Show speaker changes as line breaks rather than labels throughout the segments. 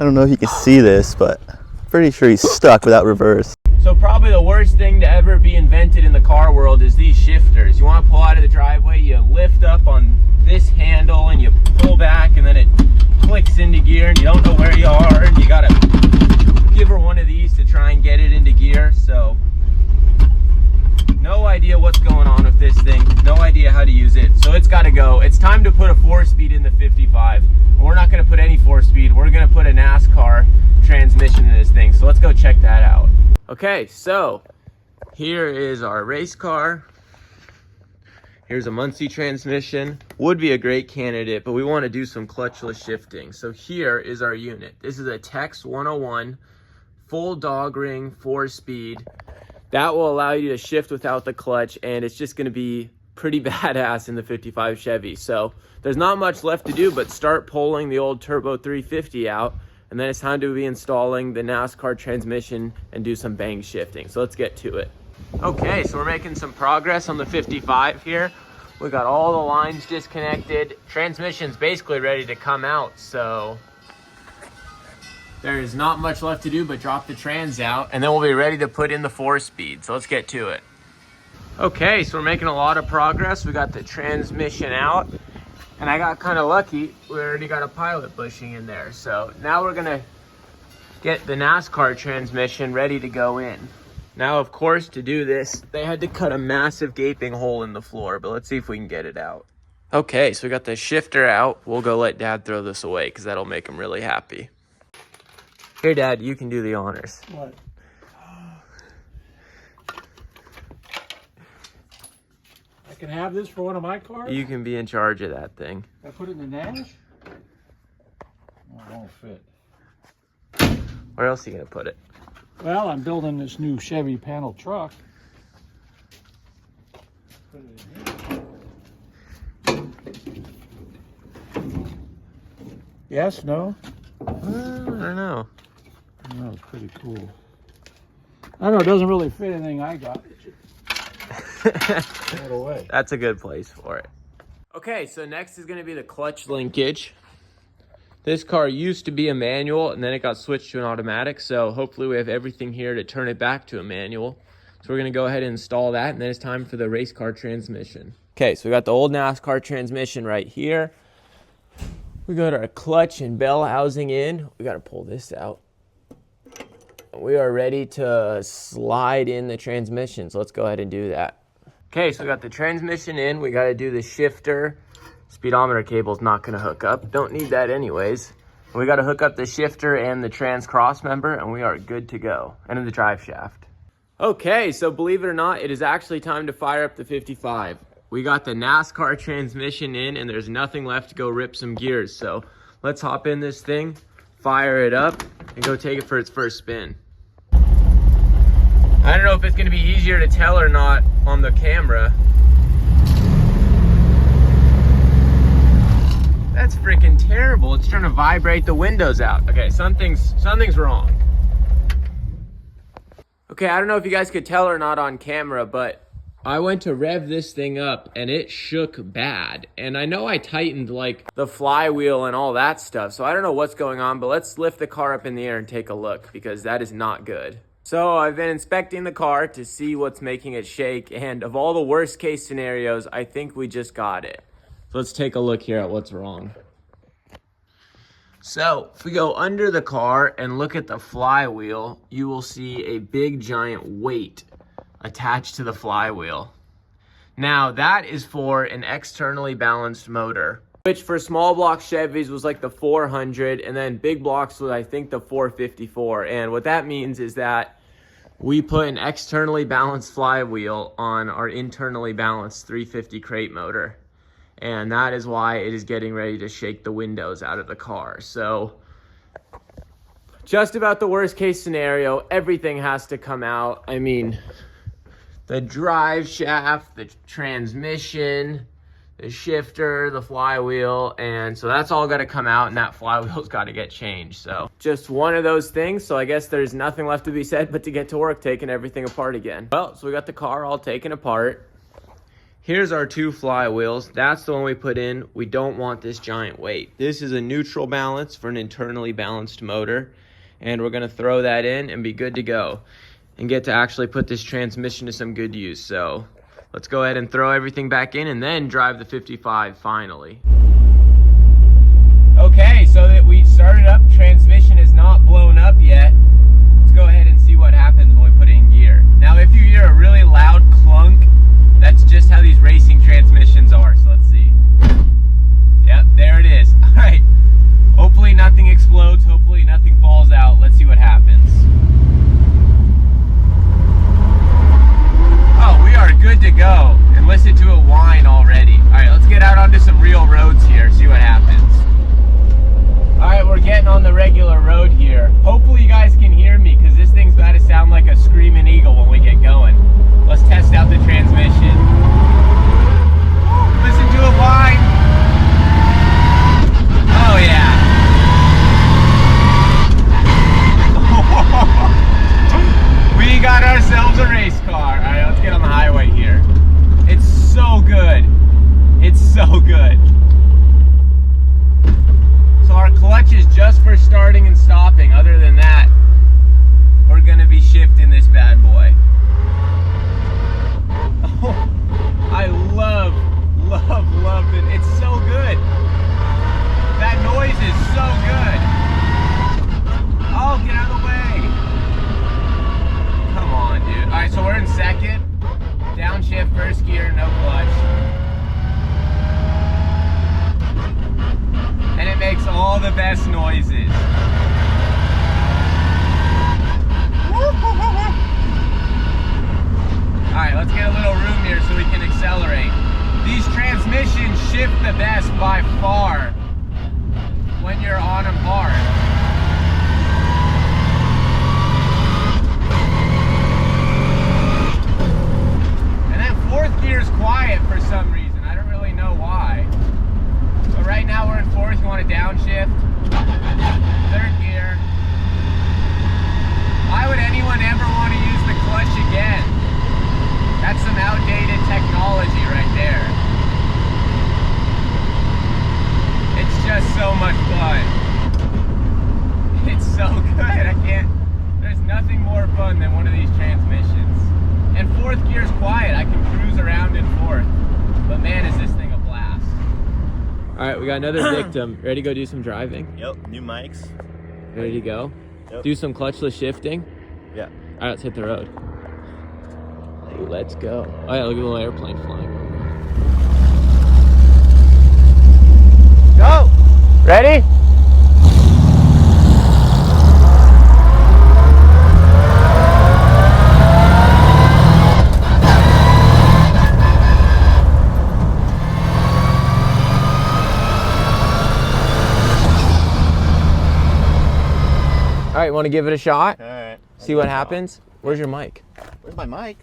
don't know if you can see this, but pretty sure he's stuck without reverse.
So probably the worst thing to ever be invented in the car world is these shifters. You want to pull out of the driveway, you lift up on this handle and you pull back, and then it clicks into gear and you don't know where you are, and you gotta give her one of these to try and get it into gear. So no idea what's going on with this thing, no idea how to use it, so it's got to go. It's time to put a 4-speed in the 55. We're not going to put any 4-speed, we're going to put a NASCAR transmission in this thing, so let's go check that out. Okay, so here is our race car. Here's a Muncie transmission. Would be a great candidate, but we want to do some clutchless shifting. So here is our unit. This is a Tex 101 full dog ring 4-speed. That will allow you to shift without the clutch, and it's just going to be pretty badass in the 55 Chevy. So there's not much left to do but start pulling the old Turbo 350 out, and then it's time to be installing the NASCAR transmission and do some bang shifting. So let's get to it. Okay, so we're making some progress on the 55 here. We got all the lines disconnected. Transmission's basically ready to come out, so there is not much left to do but drop the trans out, and then we'll be ready to put in the 4-speed. So let's get to it. Okay, so we're making a lot of progress. We got the transmission out, and I got kind of lucky. We already got a pilot bushing in there. So now we're gonna get the NASCAR transmission ready to go in. Now, of course, to do this, they had to cut a massive gaping hole in the floor, but let's see if we can get it out. Okay, so we got the shifter out. We'll go let Dad throw this away because that'll make him really happy. Here, Dad, you can do the honors.
What? I can have this for one of my cars?
You can be in charge of that thing.
I put it in the Nash? Oh, it won't fit.
Where else are you going to put it?
Well, I'm building this new Chevy panel truck. Put it in here. Yes, no?
I don't know.
Oh, it's pretty cool. I know it doesn't really fit anything I got. Throw it away.
That's a good place for it. Okay, so next is going to be the clutch linkage. This car used to be a manual, and then it got switched to an automatic, so hopefully we have everything here to turn it back to a manual. So we're going to go ahead and install that, and then it's time for the race car transmission. Okay, so we got the old NASCAR transmission right here. We got our clutch and bell housing in. We got to pull this out. We are ready to slide in the transmission, so let's go ahead and do that. Okay, so we got the transmission in. We got to do the shifter. Speedometer cable's not going to hook up. Don't need that anyways. We got to hook up the shifter and the trans cross member, and we are good to go. And in the drive shaft. Okay, so believe it or not, it is actually time to fire up the 55. We got the NASCAR transmission in, and there's nothing left to go rip some gears. So let's hop in this thing, fire it up, and go take it for its first spin. I don't know if it's going to be easier to tell or not on the camera. That's freaking terrible. It's trying to vibrate the windows out. Okay, something's wrong. Okay, I don't know if you guys could tell or not on camera, but I went to rev this thing up and it shook bad. And I know I tightened like the flywheel and all that stuff, so I don't know what's going on, but let's lift the car up in the air and take a look because that is not good. So I've been inspecting the car to see what's making it shake, and of all the worst case scenarios, I think we just got it. So let's take a look here at what's wrong. So if we go under the car and look at the flywheel, you will see a big giant weight attached to the flywheel. Now that is for an externally balanced motor, which for small block Chevys was like the 400, and then big blocks was I think the 454. And what that means is that we put an externally balanced flywheel on our internally balanced 350 crate motor. And that is why it is getting ready to shake the windows out of the car. So just about the worst case scenario, everything has to come out. I mean, the drive shaft, the transmission, the shifter, the flywheel, and so that's all got to come out, and that flywheel's got to get changed. So just one of those things. So I guess there's nothing left to be said but to get to work taking everything apart again. Well, so we got the car all taken apart. Here's our 2 flywheels. That's the one we put in. We don't want this giant weight. This is a neutral balance for an internally balanced motor. And we're gonna throw that in and be good to go. And get to actually put this transmission to some good use. So let's go ahead and throw everything back in and then drive the 55 finally. Okay, so that we started up, transmission is not blown up yet. Let's go ahead and see what happens when we put it in gear. Now if you hear a really loud clunk, that's just how these racing transmissions are, so let's see. Yep, there it is. All right, hopefully nothing explodes, hopefully nothing falls out. Let's see what happens. Oh, we are good to go. And listen to it whine already. All right, let's get out onto some real roads here, see what happens. All right, we're getting on the regular road here. Hopefully you guys can hear me because this thing's about to sound like a screaming eagle when we get going. Let's test out the transmission. Listen to it whine. Oh yeah. We got ourselves a race car. All right, let's get on the highway here. It's so good. It's so good. So our clutch is just for starting and stopping. Other than that, we're gonna be shifting this bad boy. Oh, I love it. It's so good. That noise is so good. Oh, get out of the way. Come on, dude. All right, so we're in second. Downshift, first gear, no clutch. And it makes all the best noises. Alright, let's get a little room here so we can accelerate. These transmissions shift the best by far when you're on them hard. And then 4th gear is quiet for some reason. I don't really know why. But right now we're in 4th, you want to downshift. 3rd gear. Why would anyone ever want to use the clutch again? That's some outdated technology right there. It's just so much fun. It's so good. There's nothing more fun than one of these transmissions. And 4th gear's quiet. I can cruise around in 4th. But man, is this thing a blast. All right, we got another victim. Ready to go do some driving?
Yep, new mics.
Ready to go?
Yep.
Do some clutchless shifting?
Yeah.
All right, let's hit the road. Ooh, let's go. Oh yeah, look at the little airplane flying over. Go! Ready? All right, want to give it a shot?
All right.
See what happens? Where's your mic?
Where's my mic?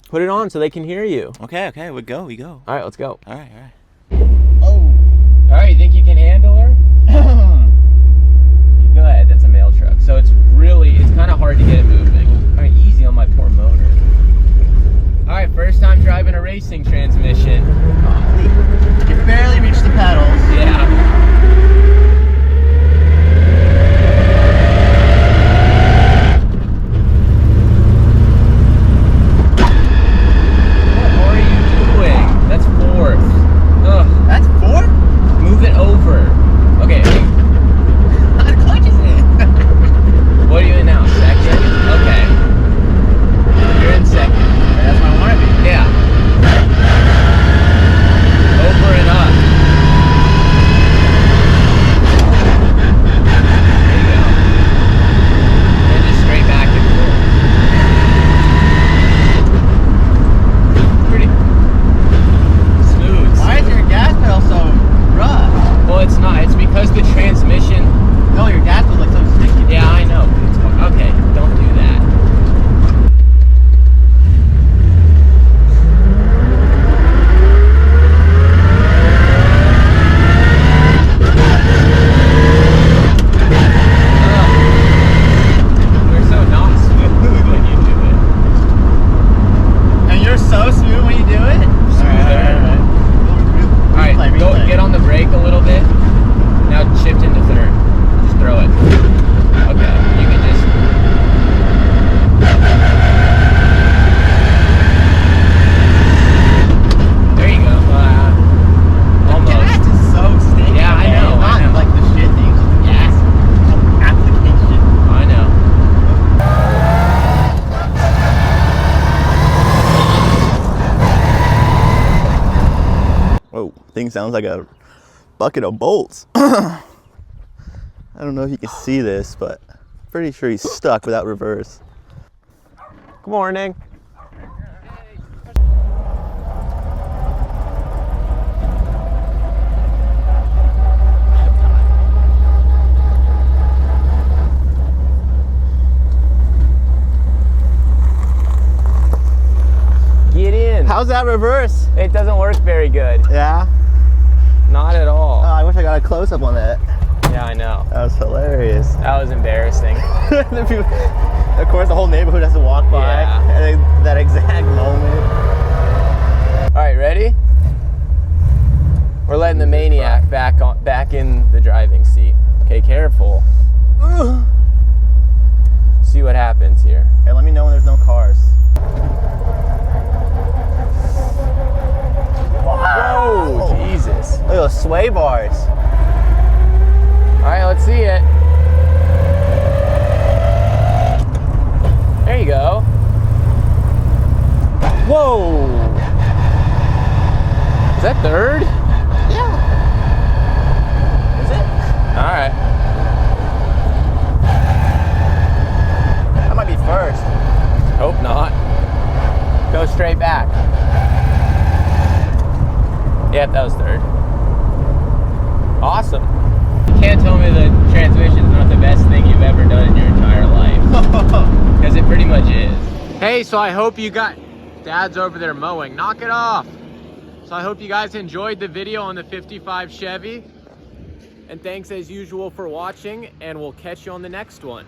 Put it on so they can hear you.
Okay, we go.
All right, let's go.
All right.
All right, you think you can handle her? Go ahead, that's a mail truck. So it's kind of hard to get it moving. All right, easy on my poor motor. All right, first time driving a racing transmission.
You can barely reach the pedals.
Yeah.
thing sounds like a bucket of bolts. I don't know if you can see this, but pretty sure he's stuck without reverse.
Good morning. Get in.
How's that reverse?
It doesn't work very good.
Yeah?
Not at all.
Oh, I wish I got a close-up on that.
Yeah, I know.
That was hilarious.
That was embarrassing.
The people, of course, the whole neighborhood has to walk by
Yeah.
at that exact moment.
All right, ready? We're letting the maniac back in the driving seat. Okay, careful. See what happens here.
Hey, let me know when there's no cars.
Whoa, Jesus.
Look at those sway bars.
All right, let's see it. There you go. Whoa. Is that third?
Yeah. Is it?
All right.
That might be first.
Hope not. Go straight back. Yep, that was third. Awesome. You can't tell me the transmission's not the best thing you've ever done in your entire life. Because it pretty much is. Hey, so I hope you got... Dad's over there mowing. Knock it off. So I hope you guys enjoyed the video on the 55 Chevy. And thanks as usual for watching, and we'll catch you on the next one.